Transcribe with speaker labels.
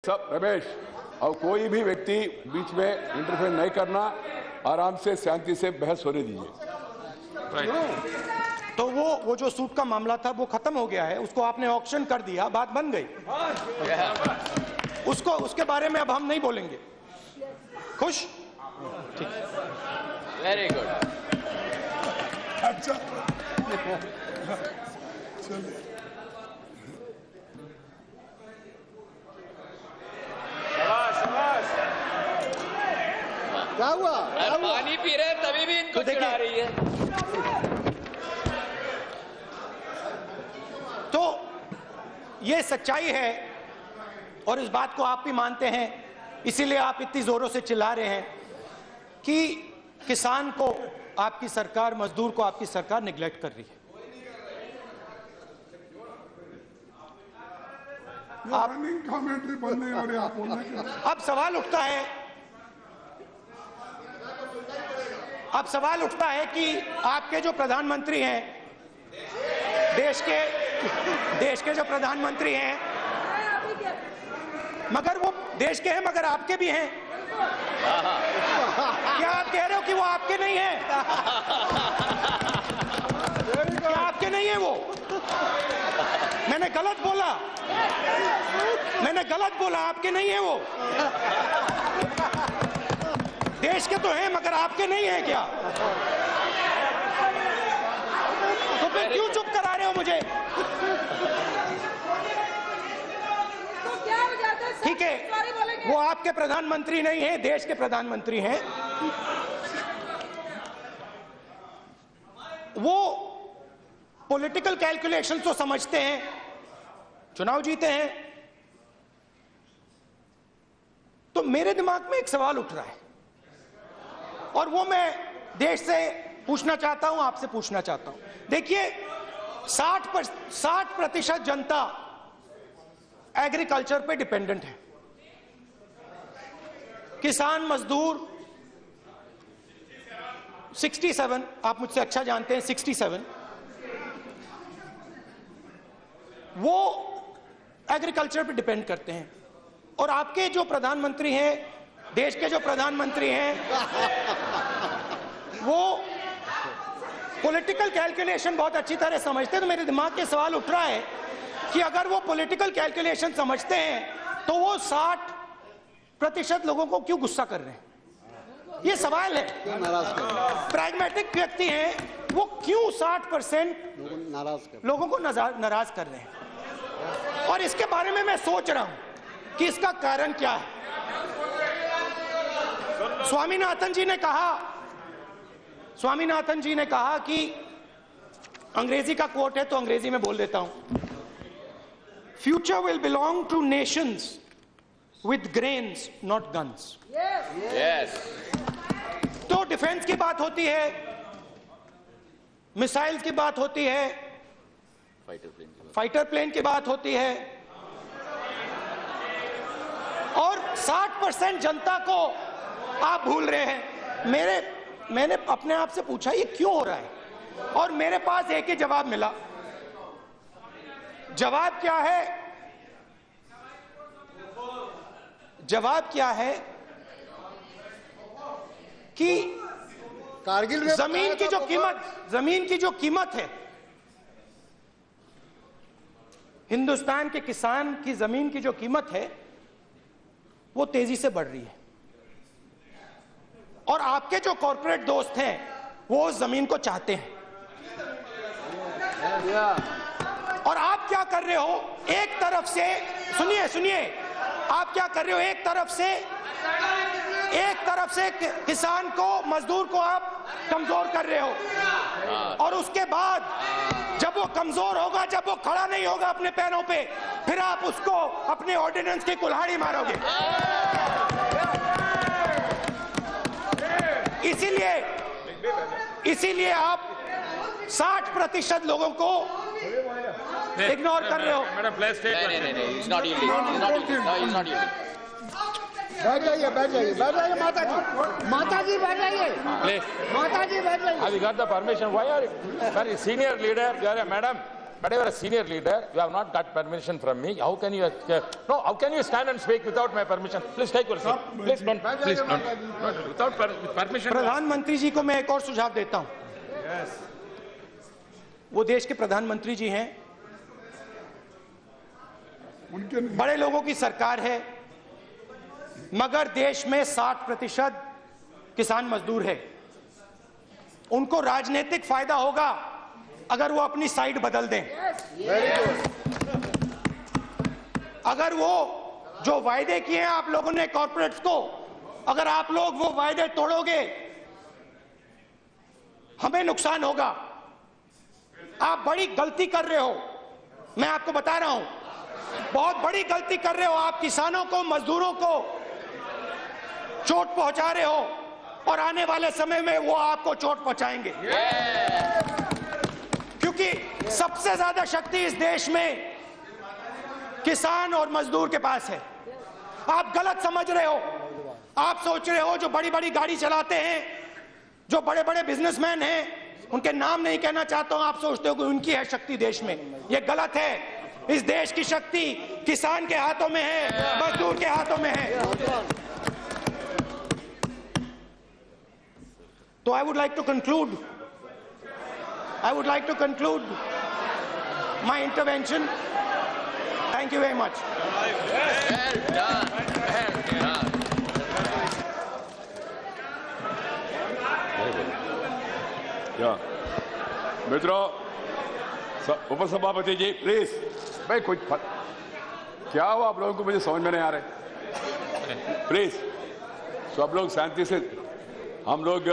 Speaker 1: सब रमेश और कोई भी व्यक्ति बीच में इंटरफेयर नहीं करना, आराम से शांति से बहस होने दीजिए।
Speaker 2: तो वो जो सूट का मामला था वो खत्म हो गया है, उसको आपने ऑक्शन कर दिया, बात बन गई। उसके बारे में अब हम नहीं बोलेंगे। खुश?
Speaker 3: Very good.
Speaker 1: अच्छा
Speaker 4: क्या हुआ?
Speaker 3: पानी पी रहे तभी भी इनको चिढ़ा रही है।
Speaker 2: तो ये सच्चाई है और इस बात को आप भी मानते हैं, इसीलिए आप इतनी जोरों से चिल्ला रहे हैं कि किसान को आपकी सरकार, मजदूर को आपकी सरकार निगलेक्ट कर रही है।
Speaker 1: कमेंट्री बंद नहीं हो रही, आप बोलना क्या?
Speaker 2: अब सवाल उठता है कि आपके जो प्रधानमंत्री हैं, देश के जो प्रधानमंत्री हैं, मगर वो देश के हैं मगर आपके भी हैं। क्या आप कह रहे हो कि वो आपके नहीं हैं? क्या आपके नहीं है वो? मैंने गलत बोला, आपके नहीं है वो। देश के तो हैं मगर आपके नहीं है क्या? तो फिर क्यों चुप करा रहे हो मुझे? ठीक है, वो आपके प्रधानमंत्री नहीं है, देश के प्रधानमंत्री हैं। वो पॉलिटिकल कैलकुलेशन तो समझते हैं, चुनाव जीते हैं। तो मेरे दिमाग में एक सवाल उठ रहा है और वो मैं देश से पूछना चाहता हूं, आपसे पूछना चाहता हूं। देखिए, 60% जनता एग्रीकल्चर पे डिपेंडेंट है। किसान मजदूर 67, आप मुझसे अच्छा जानते हैं, 67 वो एग्रीकल्चर पे डिपेंड करते हैं। और आपके जो प्रधानमंत्री हैं, देश के जो प्रधानमंत्री हैं, वो पॉलिटिकल कैलकुलेशन बहुत अच्छी तरह समझते हैं। तो मेरे दिमाग के सवाल उठ रहा है कि अगर वो पॉलिटिकल कैलकुलेशन समझते हैं तो वो 60% लोगों को क्यों गुस्सा कर रहे हैं? ये सवाल है। प्रैग्मेटिक व्यक्ति हैं, वो क्यों 60% लोगों को नाराज कर रहे हैं? और इसके बारे में मैं सोच रहा हूं कि इसका कारण क्या है। स्वामीनाथन जी ने कहा कि अंग्रेजी का कोट है तो अंग्रेजी में बोल देता हूं। Future will belong two nations with grains not guns.
Speaker 3: Yes.
Speaker 2: तो डिफेंस की बात होती है, मिसाइल्स की बात होती है, फाइटर प्लेन की बात होती है, और 60% जनता को आप भूल रहे हैं। मैंने अपने आप से पूछा ये क्यों हो रहा है, और मेरे पास एक ही जवाब मिला। जवाब क्या है कि
Speaker 4: कारगिल में
Speaker 2: जमीन की जो कीमत है, हिंदुस्तान के किसान की जमीन की जो कीमत है वो तेजी से बढ़ रही है। और आपके जो कॉर्पोरेट दोस्त हैं वो उस जमीन को चाहते हैं। और आप क्या कर रहे हो? एक तरफ से सुनिए, आप क्या कर रहे हो? एक तरफ से किसान को, मजदूर को आप कमजोर कर रहे हो, और उसके बाद जब वो कमजोर होगा, जब वो खड़ा नहीं होगा अपने पैरों पे, फिर आप उसको अपने ऑर्डिनेंस की कुल्हाड़ी मारोगे। इसीलिए आप 60% लोगों को इग्नोर कर रहे हो।
Speaker 3: नहीं, it's not yielding.
Speaker 4: बैठ जाइए माता जी बैठ जाइए।
Speaker 1: Have you got the permission? Why are you, sir, senior leader? You are a madam.
Speaker 5: But you are a senior leader. You have not got permission from me. How can you? No. How can you stand and speak without my permission? Please take your seat. Please don't. Please don't. Without permission.
Speaker 2: प्रधानमंत्री जी को मैं एक और सुझाव देता हूं। वो देश के प्रधानमंत्री जी हैं, बड़े लोगों की सरकार है, मगर देश में 60% किसान मजदूर है। उनको राजनीतिक फायदा होगा अगर वो अपनी साइड बदल दें। अगर वो जो वायदे किए हैं आप लोगों ने कॉर्पोरेट्स को, अगर आप लोग वो वायदे तोड़ोगे, हमें नुकसान होगा। आप बड़ी गलती कर रहे हो, मैं आपको बता रहा हूं, बहुत बड़ी गलती कर रहे हो। आप किसानों को, मजदूरों को चोट पहुंचा रहे हो और आने वाले समय में वो आपको चोट पहुंचाएंगे, क्योंकि सबसे ज्यादा शक्ति इस देश में किसान और मजदूर के पास है। आप गलत समझ रहे हो। आप सोच रहे हो जो बड़ी बड़ी गाड़ी चलाते हैं, जो बड़े बड़े बिजनेसमैन हैं, उनके नाम नहीं कहना चाहता हूं, आप सोचते हो कि उनकी है शक्ति देश में। यह गलत है। इस देश की शक्ति किसान के हाथों में है, मजदूर के हाथों में है। तो I would like to conclude my intervention. Thank you very much.
Speaker 3: Well done. Well done.
Speaker 1: क्या मित्रों, उपसभापति जी प्लीज, भाई कुछ क्या हुआ आप लोगों को, मुझे समझ में नहीं आ रहे। प्लीज सब लोग शांति से, हम लोग